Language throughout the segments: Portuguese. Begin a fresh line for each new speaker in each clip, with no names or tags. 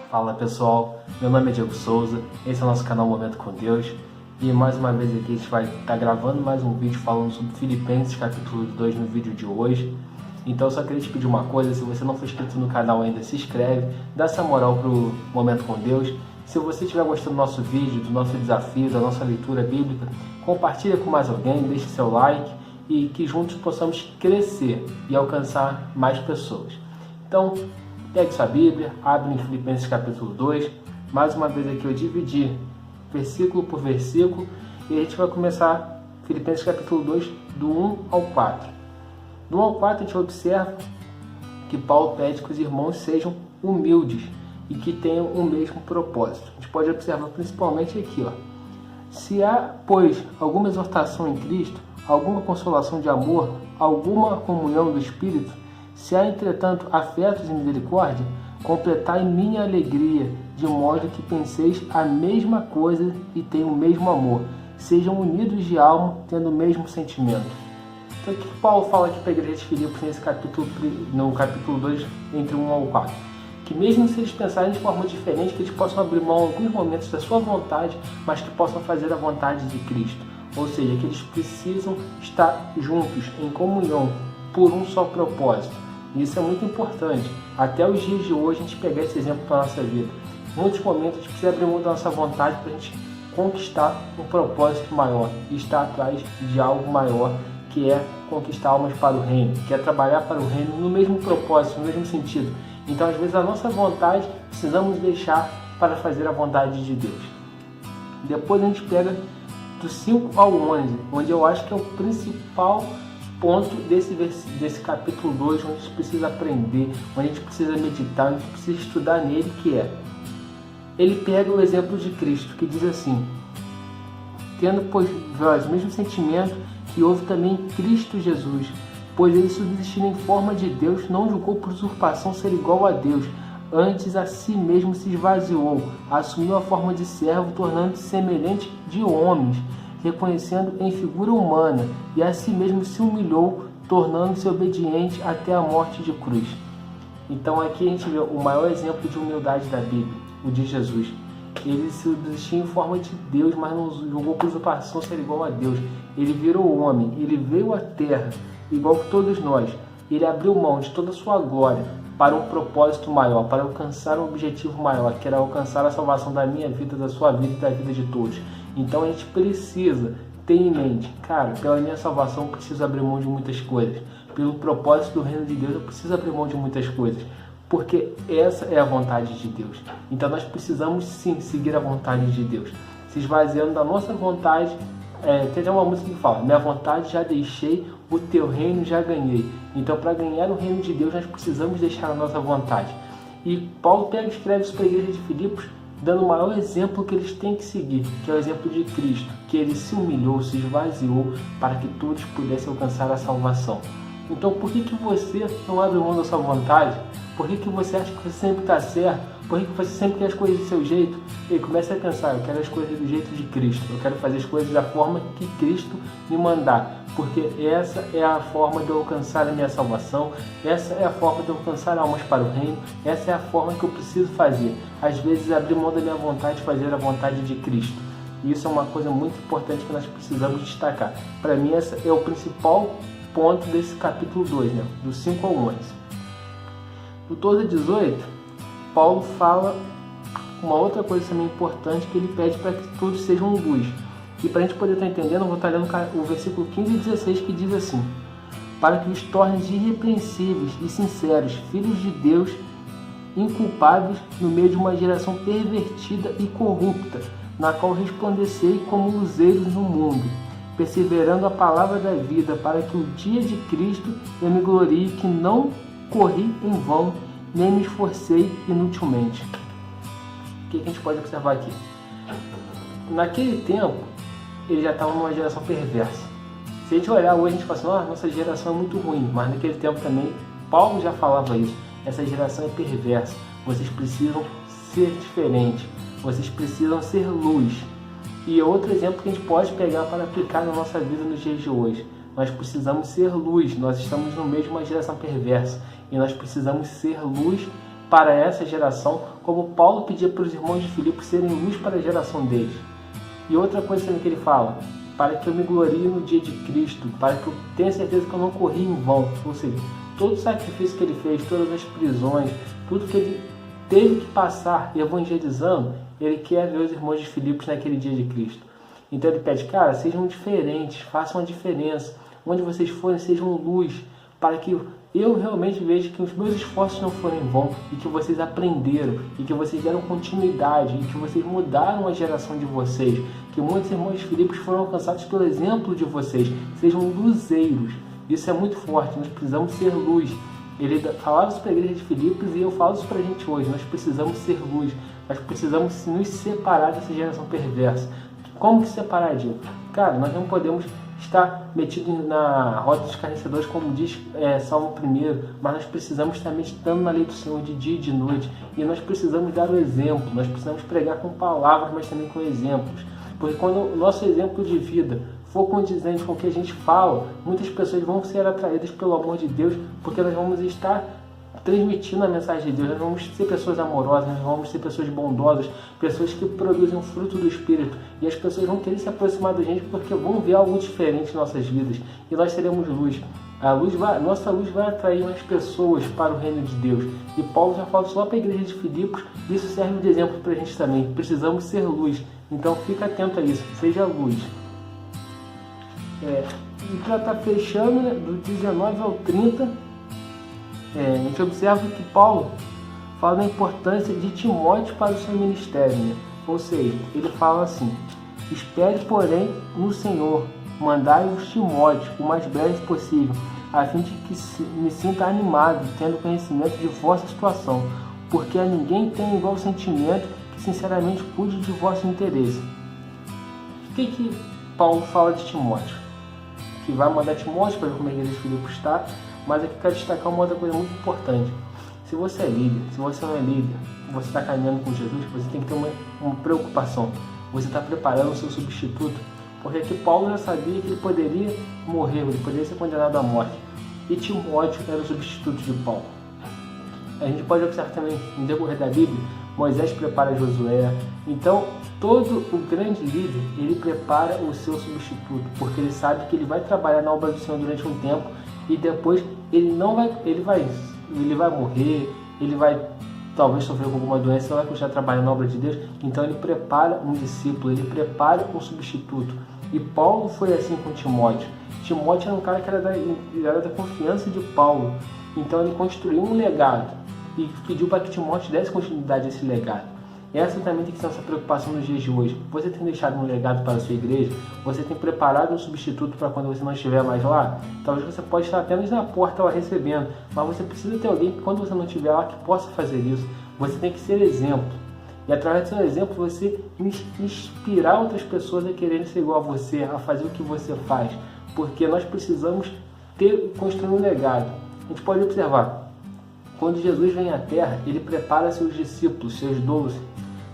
Fala pessoal, meu nome é Diego Souza, esse é o nosso canal Momento com Deus e mais uma vez aqui a gente vai estar gravando mais um vídeo falando sobre Filipenses capítulo 2 no vídeo de hoje. Então eu só queria te pedir uma coisa: se você não for inscrito no canal ainda, se inscreve, dá essa moral pro Momento com Deus. Se você estiver gostando do nosso vídeo, do nosso desafio, da nossa leitura bíblica, compartilha com mais alguém, deixe seu like e que juntos possamos crescer e alcançar mais pessoas. Então, pegue sua Bíblia, abre em Filipenses capítulo 2. Mais uma vez aqui eu dividi versículo por versículo e a gente vai começar Filipenses capítulo 2 do 1 ao 4. Do 1 ao 4 a gente observa que Paulo pede que os irmãos sejam humildes e que tenham o mesmo propósito. A gente pode observar principalmente aqui, se há, pois, alguma exortação em Cristo, alguma consolação de amor, alguma comunhão do Espírito, se há, entretanto, afetos e misericórdia, completai minha alegria, de modo que penseis a mesma coisa e tenham o mesmo amor. Sejam unidos de alma, tendo o mesmo sentimento. Então, o que Paulo fala aqui para a igreja de Filipos nesse capítulo, no capítulo 2, entre 1 ao 4? Que mesmo se eles pensarem de forma diferente, que eles possam abrir mão em alguns momentos da sua vontade, mas que possam fazer a vontade de Cristo. Ou seja, que eles precisam estar juntos, em comunhão, por um só propósito. E isso é muito importante. Até os dias de hoje a gente pegar esse exemplo para a nossa vida. Em muitos momentos a gente precisa abrir mão da nossa vontade para a gente conquistar um propósito maior e estar atrás de algo maior, que é conquistar almas para o reino, que é trabalhar para o reino no mesmo propósito, no mesmo sentido. Então, às vezes, a nossa vontade precisamos deixar para fazer a vontade de Deus. Depois a gente pega do 5 ao 11, onde eu acho que é o principal ponto desse capítulo 2, onde a gente precisa aprender, onde a gente precisa meditar, onde a gente precisa estudar nele, que é: ele pega o exemplo de Cristo, que diz assim: tendo, pois, vós o mesmo sentimento que houve também em Cristo Jesus, pois ele, subsistindo em forma de Deus, não julgou por usurpação ser igual a Deus, antes a si mesmo se esvaziou, assumiu a forma de servo, tornando-se semelhante de homens, reconhecendo em figura humana, e a si mesmo se humilhou, tornando-se obediente até a morte de cruz. Então aqui a gente vê o maior exemplo de humildade da Bíblia, o de Jesus. Ele subsistiu em forma de Deus, mas não julgou por usurpação ser igual a Deus. Ele virou homem, ele veio à terra, igual que todos nós. Ele abriu mão de toda a sua glória para um propósito maior, para alcançar um objetivo maior, que era alcançar a salvação da minha vida, da sua vida e da vida de todos. Então a gente precisa ter em mente: cara, pela minha salvação eu preciso abrir mão de muitas coisas. Pelo propósito do reino de Deus eu preciso abrir mão de muitas coisas. Porque essa é a vontade de Deus. Então nós precisamos sim seguir a vontade de Deus, se esvaziando da nossa vontade. Tem até uma música que fala: minha vontade já deixei, o teu reino já ganhei. Então, para ganhar o reino de Deus, nós precisamos deixar a nossa vontade. E Paulo pega e escreve isso para a igreja de Filipos, dando o maior exemplo que eles têm que seguir, que é o exemplo de Cristo, que ele se humilhou, se esvaziou para que todos pudessem alcançar a salvação. Então, por que você não abre mão da sua vontade? Por que você acha que você sempre está certo? Por que você sempre quer as coisas do seu jeito? E comece a pensar: eu quero as coisas do jeito de Cristo. Eu quero fazer as coisas da forma que Cristo me mandar. Porque essa é a forma de eu alcançar a minha salvação. Essa é a forma de eu alcançar almas para o reino. Essa é a forma que eu preciso fazer. Às vezes, abrir mão da minha vontade e fazer a vontade de Cristo. E isso é uma coisa muito importante que nós precisamos destacar. Para mim, esse é o principal ponto desse capítulo 2, do 5 ao 11. Do 12 a 18, Paulo fala uma outra coisa também importante, que ele pede para que todos sejam luz. E para a gente poder estar entendendo, eu vou estar lendo o versículo 15 e 16, que diz assim: para que os tornes irrepreensíveis e sinceros, filhos de Deus, inculpáveis no meio de uma geração pervertida e corrupta, na qual resplandecei como luzeiros no mundo, perseverando a palavra da vida, para que o dia de Cristo eu me glorie, que não corri em vão, nem me esforcei inutilmente. O que a gente pode observar aqui? Naquele tempo, eles já estavam numa geração perversa. Se a gente olhar hoje, a gente fala assim: nossa geração é muito ruim. Mas naquele tempo também, Paulo já falava isso. Essa geração é perversa. Vocês precisam ser diferentes. Vocês precisam ser luz. E outro exemplo que a gente pode pegar para aplicar na nossa vida nos dias de hoje. nós precisamos ser luz. Nós estamos no meio de uma geração perversa e nós precisamos ser luz para essa geração, como Paulo pedia para os irmãos de Filipos serem luz para a geração deles. E outra coisa também que ele fala, para que eu me glorie no dia de Cristo, para que eu tenha certeza que eu não corri em vão. Ou seja, todo o sacrifício que ele fez, todas as prisões, tudo que ele teve que passar evangelizando, ele quer ver os irmãos de Filipos naquele dia de Cristo. Então ele pede, cara, sejam diferentes, façam a diferença. Onde vocês forem, sejam luz, para que eu realmente veja que os meus esforços não foram em vão, e que vocês aprenderam, e que vocês deram continuidade, e que vocês mudaram a geração de vocês, que muitos irmãos de Filipos foram alcançados pelo exemplo de vocês. Sejam luzeiros. Isso é muito forte, nós precisamos ser luz. Ele falava isso para a igreja de Filipos e eu falo isso para a gente hoje. Nós precisamos ser luz, nós precisamos nos separar dessa geração perversa. Como que separar disso? Cara, nós não podemos estar metidos na roda dos escarnecedores, como diz Salmo 1, mas nós precisamos estar meditando na lei do Senhor de dia e de noite. E nós precisamos dar o exemplo, nós precisamos pregar com palavras, mas também com exemplos. Porque quando o nosso exemplo de vida for condizente com o que a gente fala, muitas pessoas vão ser atraídas pelo amor de Deus, porque nós vamos estar transmitindo a mensagem de Deus. Nós vamos ser pessoas amorosas, nós vamos ser pessoas bondosas, pessoas que produzem o fruto do Espírito, e as pessoas vão querer se aproximar da gente porque vão ver algo diferente em nossas vidas, e nós seremos luz. Nossa luz vai atrair mais pessoas para o reino de Deus. E Paulo já fala isso lá para a igreja de Filipos, e isso serve de exemplo para a gente também. Precisamos ser luz, então fica atento a isso, seja luz. E para estar fechando, né, do 19 ao 30, a gente observa que Paulo fala da importância de Timóteo para o seu ministério, né? Ou seja, ele fala assim: espere, porém, no Senhor, mandai-vos Timóteo o mais breve possível, a fim de que me sinta animado, tendo conhecimento de vossa situação, porque a ninguém tem igual sentimento que sinceramente cuide de vosso interesse. O que Paulo fala de Timóteo? Que vai mandar Timóteo para ver como a igreja de Filipos está, mas aqui quero destacar uma outra coisa muito importante. Se você é líder, se você não é líder, você está caminhando com Jesus, você tem que ter uma preocupação. Você está preparando o seu substituto, porque aqui Paulo já sabia que ele poderia morrer, ele poderia ser condenado à morte. E Timóteo era o substituto de Paulo. A gente pode observar também, no decorrer da Bíblia, Moisés prepara Josué. Então, todo o grande líder, ele prepara o seu substituto, porque ele sabe que ele vai trabalhar na obra do Senhor durante um tempo e depois ele vai morrer, ele vai talvez sofrer com alguma doença, não vai continuar trabalhando na obra de Deus. Então ele prepara um discípulo, ele prepara um substituto. E Paulo foi assim com Timóteo. Timóteo era um cara que era da confiança de Paulo. Então ele construiu um legado e pediu para que Timóteo desse continuidade a esse legado. Essa também tem que ser a nossa preocupação nos dias de hoje. Você tem deixado um legado para a sua igreja? Você tem preparado um substituto para quando você não estiver mais lá? Talvez você pode estar apenas na porta lá recebendo, mas você precisa ter alguém que quando você não estiver lá que possa fazer isso. Você tem que ser exemplo. E através do seu exemplo você inspirar outras pessoas a quererem ser igual a você, a fazer o que você faz. Porque nós precisamos construir um legado. A gente pode observar, quando Jesus vem à Terra, ele prepara seus discípulos, seus 12,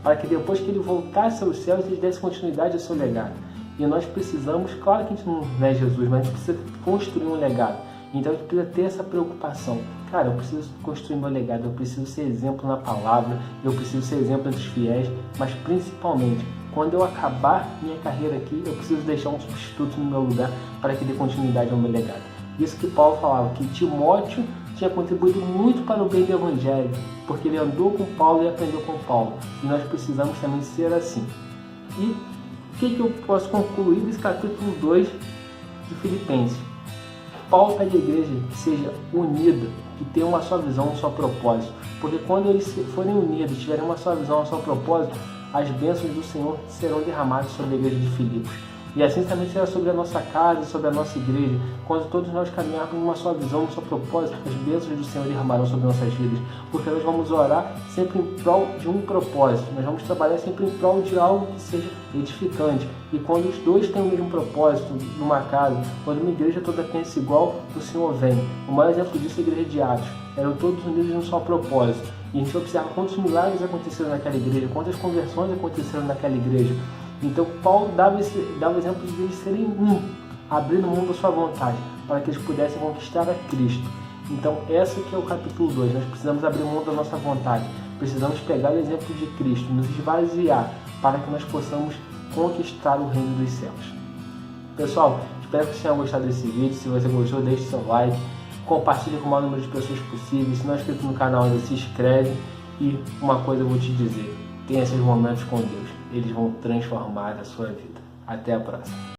para que depois que ele voltasse aos céus, ele desse continuidade ao seu legado. E nós precisamos, claro que a gente não é Jesus, mas a gente precisa construir um legado. Então a gente precisa ter essa preocupação. Cara, eu preciso construir meu legado, eu preciso ser exemplo na palavra, eu preciso ser exemplo entre os fiéis, mas principalmente, quando eu acabar minha carreira aqui, eu preciso deixar um substituto no meu lugar para que dê continuidade ao meu legado. Isso que Paulo falava, que Timóteo tinha contribuído muito para o bem do Evangelho, porque ele andou com Paulo e aprendeu com Paulo. E nós precisamos também ser assim. E o que eu posso concluir desse capítulo 2 de Filipenses? Paulo pede à igreja que seja unida, que tenha uma só visão, um só propósito. Porque quando eles forem unidos, tiverem uma só visão, um só propósito, as bênçãos do Senhor serão derramadas sobre a igreja de Filipos. E assim também será sobre a nossa casa, sobre a nossa igreja. Quando todos nós caminharmos numa só visão, num só propósito, as bênçãos do Senhor derramarão sobre nossas vidas. Porque nós vamos orar sempre em prol de um propósito. Nós vamos trabalhar sempre em prol de algo que seja edificante. E quando os dois têm o mesmo propósito numa casa, quando uma igreja toda pensa igual, o Senhor vem. O maior exemplo disso é a igreja de Atos. Eram todos unidos em um só propósito. E a gente observa quantos milagres aconteceram naquela igreja, quantas conversões aconteceram naquela igreja. Então Paulo dava exemplo de eles serem um, abrindo mão da sua vontade, para que eles pudessem conquistar a Cristo. Então, esse aqui é o capítulo 2. Nós precisamos abrir mão da nossa vontade. Precisamos pegar o exemplo de Cristo, nos esvaziar, para que nós possamos conquistar o reino dos céus. Pessoal, espero que vocês tenham gostado desse vídeo. Se você gostou, deixe seu like, compartilhe com o maior número de pessoas possível. Se não é inscrito no canal ainda, se inscreve. E uma coisa eu vou te dizer, tenha esses momentos com Deus, eles vão transformar a sua vida. Até a próxima.